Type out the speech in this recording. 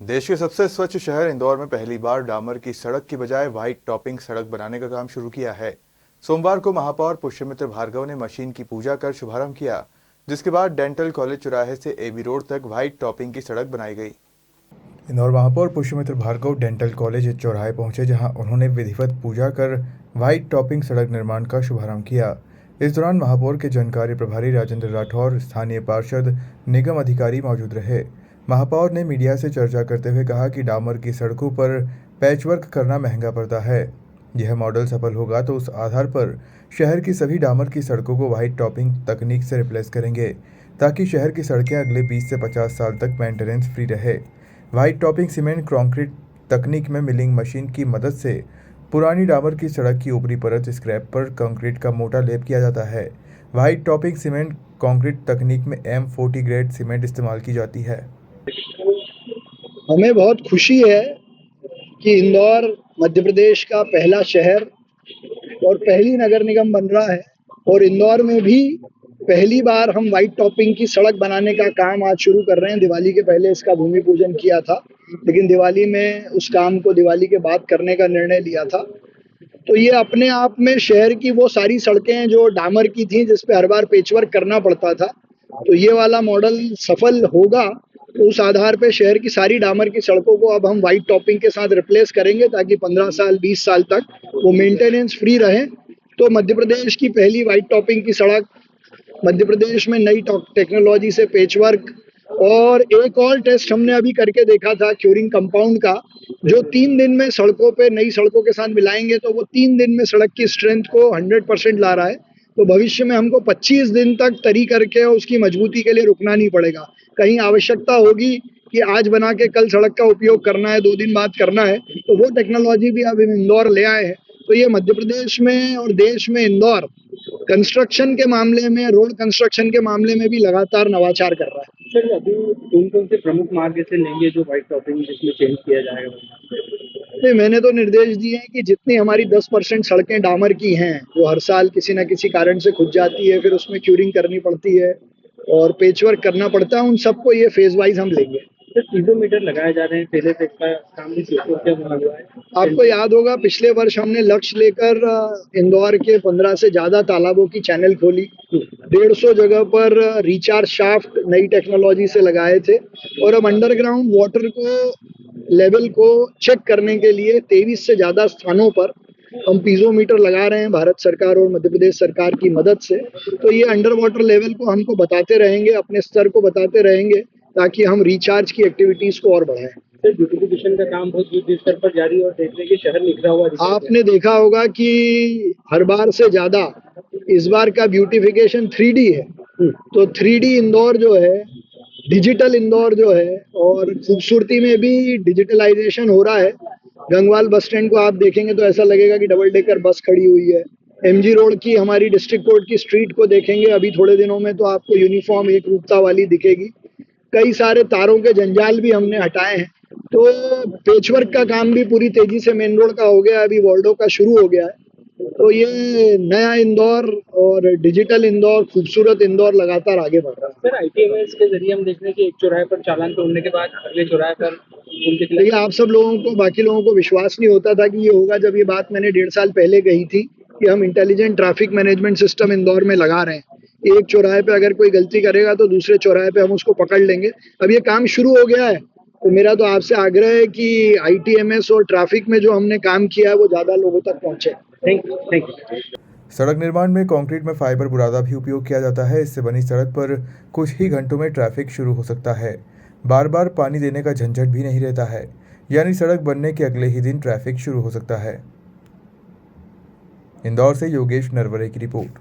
देश के सबसे स्वच्छ शहर इंदौर में पहली बार डामर की सड़क की बजाय व्हाइट टॉपिंग सड़क बनाने का काम शुरू किया है। सोमवार को महापौर पुष्यमित्र भार्गव ने मशीन की पूजा कर शुभारंभ किया, जिसके बाद डेंटल कॉलेज चौराहे से एबी रोड तक व्हाइट टॉपिंग की सड़क बनाई गई। इंदौर महापौर पुष्यमित्र भार्गव डेंटल कॉलेज चौराहे पहुंचे, जहां उन्होंने विधिवत पूजा कर व्हाइट टॉपिंग सड़क निर्माण का शुभारंभ किया। इस दौरान महापौर के जनकार्य प्रभारी राजेंद्र राठौर, स्थानीय पार्षद, निगम अधिकारी मौजूद रहे। महापौर ने मीडिया से चर्चा करते हुए कहा कि डामर की सड़कों पर पैचवर्क करना महंगा पड़ता है। यह मॉडल सफल होगा तो उस आधार पर शहर की सभी डामर की सड़कों को व्हाइट टॉपिंग तकनीक से रिप्लेस करेंगे, ताकि शहर की सड़कें अगले 20 से 50 साल तक मेंटेनेंस फ्री रहे। व्हाइट टॉपिंग सीमेंट कंक्रीट तकनीक में मिलिंग मशीन की मदद से पुरानी डामर की सड़क की ऊपरी परत स्क्रैप पर कंक्रीट का मोटा लेप किया जाता है। व्हाइट टॉपिंग सीमेंट कंक्रीट तकनीक में M40 ग्रेड सीमेंट इस्तेमाल की जाती है। हमें बहुत खुशी है कि इंदौर मध्य प्रदेश का पहला शहर और पहली नगर निगम बन रहा है और इंदौर में भी पहली बार हम व्हाइट टॉपिंग की सड़क बनाने का काम आज शुरू कर रहे हैं। दिवाली के पहले इसका भूमि पूजन किया था, लेकिन दिवाली में उस काम को दिवाली के बाद करने का निर्णय लिया था। तो ये अपने आप में शहर की वो सारी सड़कें जो डामर की थी, जिस पे हर बार पेचवर्क करना पड़ता था, तो ये वाला मॉडल सफल होगा तो उस आधार पे शहर की सारी डामर की सड़कों को अब हम व्हाइट टॉपिंग के साथ रिप्लेस करेंगे, ताकि 15 साल 20 साल तक वो मेंटेनेंस फ्री रहे। तो मध्य प्रदेश की पहली व्हाइट टॉपिंग की सड़क, मध्य प्रदेश में नई टेक्नोलॉजी से पेचवर्क, और एक और टेस्ट हमने अभी करके देखा था क्यूरिंग कंपाउंड का, जो 3 दिन में सड़कों पे नई सड़कों के साथ मिलाएंगे तो वो 3 दिन में सड़क की स्ट्रेंथ को 100% ला रहा है। तो भविष्य में हमको 25 दिन तक तरी करके उसकी मजबूती के लिए रुकना नहीं पड़ेगा। कहीं आवश्यकता होगी कि आज बना के कल सड़क का उपयोग करना है, 2 दिन बाद करना है, तो वो टेक्नोलॉजी भी अब इंदौर ले आए हैं। तो ये मध्य प्रदेश में और देश में इंदौर कंस्ट्रक्शन के मामले में, रोड कंस्ट्रक्शन के मामले में भी लगातार नवाचार कर रहा है। सर, अभी कौन-कौन से प्रमुख मार्ग ऐसे लेंगे जो व्हाइट टॉपिंग जिसमें चेंज किया जाएगा? नहीं, मैंने तो निर्देश दिए हैं कि जितनी हमारी 10% सड़कें डामर की हैं, जो हर साल किसी न किसी कारण से खुद जाती है, फिर उसमें क्यूरिंग करनी पड़ती है और पेचवर्क करना पड़ता है, उन सबको ये फेज वाइज हम लेंगे। सर, सीज़ोमीटर लगाए जा रहे हैं, पहले से इसका काम भी शुरू हुआ है। आपको याद होगा पिछले वर्ष हमने लक्ष्य लेकर इंदौर के 15 से ज्यादा तालाबों की चैनल खोली, 150 जगह पर रिचार्ज शाफ्ट नई टेक्नोलॉजी से लगाए थे, और अब अंडरग्राउंड वाटर को लेवल को चेक करने के लिए 23 से ज्यादा स्थानों पर हम पीजोमीटर लगा रहे हैं, भारत सरकार और मध्य प्रदेश सरकार की मदद से। तो ये अंडर वाटर लेवल को हमको बताते रहेंगे, अपने स्तर को बताते रहेंगे, ताकि हम रिचार्ज की एक्टिविटीज को और बढ़ाएं। सर, ब्यूटिफिकेशन का काम बहुत युद्ध स्तर पर जारी है और देखने के शहर निखरा हुआ दिखता है। आपने देखा होगा कि हर बार से ज्यादा इस बार का ब्यूटिफिकेशन 3D है। तो 3D इंदौर जो है, डिजिटल इंदौर जो है, और खूबसूरती में भी डिजिटलाइजेशन हो रहा है। गंगवाल बस स्टैंड को आप देखेंगे तो ऐसा लगेगा कि डबल डेकर बस खड़ी हुई है। MG रोड की, हमारी डिस्ट्रिक्ट कोर्ट की स्ट्रीट को देखेंगे अभी थोड़े दिनों में, तो आपको यूनिफॉर्म एक रूपता वाली दिखेगी। कई सारे तारों के जंजाल भी हमने हटाए हैं। तो पेचवर्क का काम भी पूरी तेजी से मेन रोड का हो गया, अभी वार्डो का शुरू हो गया है। तो ये नया इंदौर और डिजिटल इंदौर, खूबसूरत इंदौर लगातार आगे बढ़ रहा है। सर, ITMS के जरिए हम देख रहे हैं कि एक चौराहे पर चालान तोड़ने के बाद अगले चौराहे पर उनके खिलाफ। देखिए, आप सब लोगों को, बाकी लोगों को विश्वास नहीं होता था कि ये होगा, जब ये बात मैंने 1.5 साल पहले कही थी कि हम intelligent traffic management system Indore में लगा रहे हैं। एक चौराहे पे अगर कोई गलती करेगा तो दूसरे चौराहे पे हम उसको पकड़ लेंगे। अब ये काम शुरू हो गया है, तो मेरा तो आपसे आग्रह है कि ITMS और ट्रैफिक में जो हमने काम किया है वो ज्यादा लोगों तक पहुंचे। Thank you. सड़क निर्माण में कंक्रीट में फाइबर बुरादा भी उपयोग किया जाता है। इससे बनी सड़क पर कुछ ही घंटों में ट्रैफिक शुरू हो सकता है। बार बार पानी देने का झंझट भी नहीं रहता है, यानी सड़क बनने के अगले ही दिन ट्रैफिक शुरू हो सकता है। इंदौर से योगेश नरवरे की रिपोर्ट।